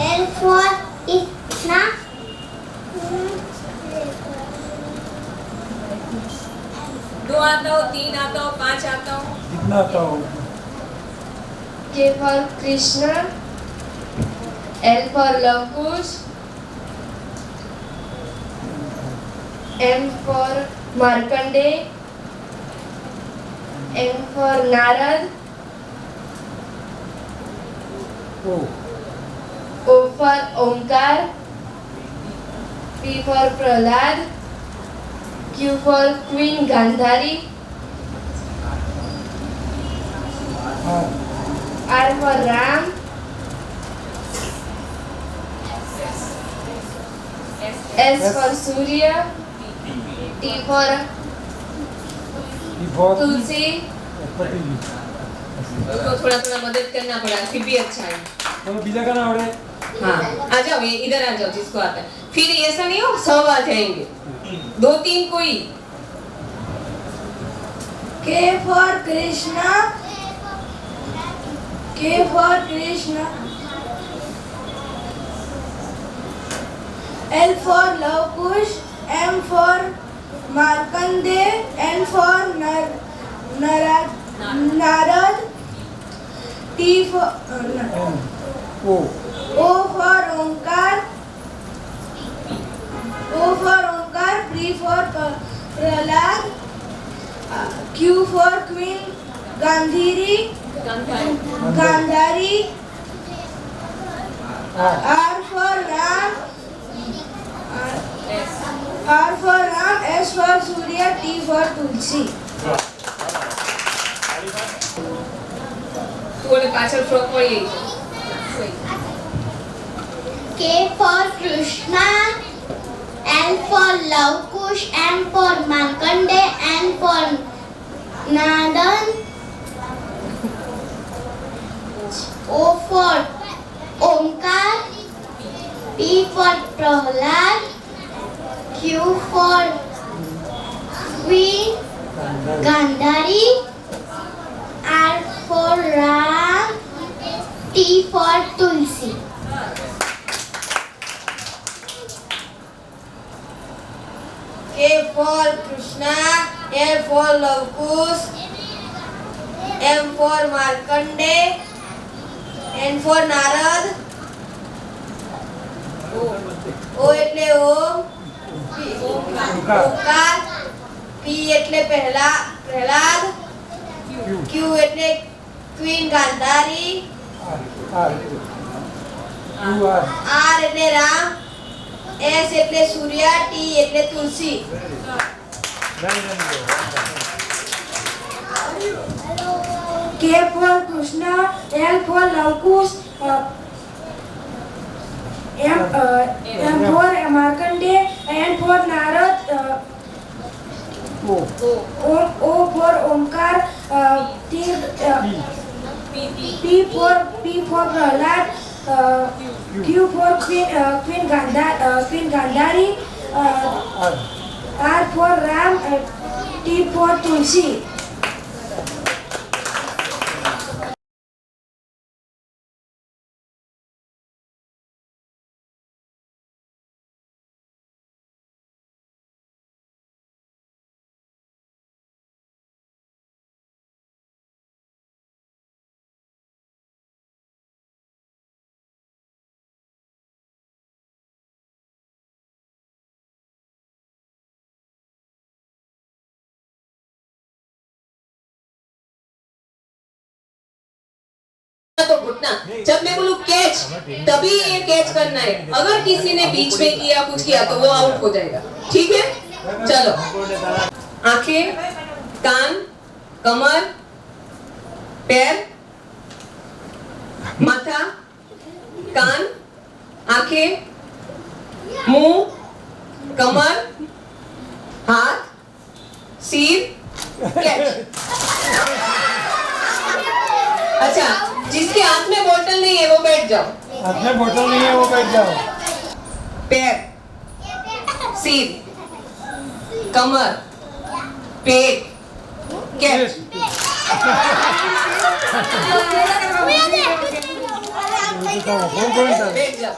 L for Krishna, 2 आता हो, 3 आता हो, 5 आता हो. कितना आता हो? K for Krishna, L for love kush, M for Markande, N for Narad, O O for Omkar, P for Prahlad, Q for Queen Gandhari, हाँ R for Ram, S for Surya, T for ये बहुत Tulsi, पति जी. उनको थोड़ा थोड़ा मदद करना पड़ा, फिर भी अच्छा है. बोलो बीजा का ना आवड़े? हाँ, आ जाओ, ये इधर आ जाओ जिसको आता है. फिर ऐसा नहीं हो, सब आ जाएंगे. 2-3 कोई. K for Krishna, K for Krishna, L for love kush, M for Markandeya. N for Narad. T for O. O for Omkar. P for Prahlad. Q for Queen Gandhari. R for Ram. S for Surya. T for Tulsi. તું ઓલે પાછળ ફ્રોક પડી ગઈ છે. K for Krishna. L for Lavkush. M for Markandeya. N for Nadan. O for Omkar. P for Prahlad. Q for Queen Gandhari. R for Ram. T for Tulsi. K for Krishna. L for Lavkush. M for Markandeya. N for Narad. O એટલે ઓમ. ઓમકાર. P એટલે પ્રહલાદ. Q એટલે ક્વીન ગાંધારી. R. R એટલે રામ. S એટલે સૂર્યા. T એટલે તુલસી. K for Krishna. L for Lavkush. M for Markandeya. N for Narad. O for Omkar. P for Prahlad. Q for Queen Gandhari. R for Ram. T for Tulsi. तो घुटना जब मैं बोलूं कैच तभी ये कैच करना है अगर किसी ने बीच में किया कुछ किया तो वो आउट हो जाएगा ठीक है चलो आंखें कान कमर पैर माथा कान आंखें मुंह कमर हाथ सिर कैच अच्छा जिसके हाथ में बोतल नहीं है वो बैठ जाओ हाथ में बोतल नहीं है वो बैठ जाओ. पैर सिर कमर पेट कैच कोण कोण बैठ जाओ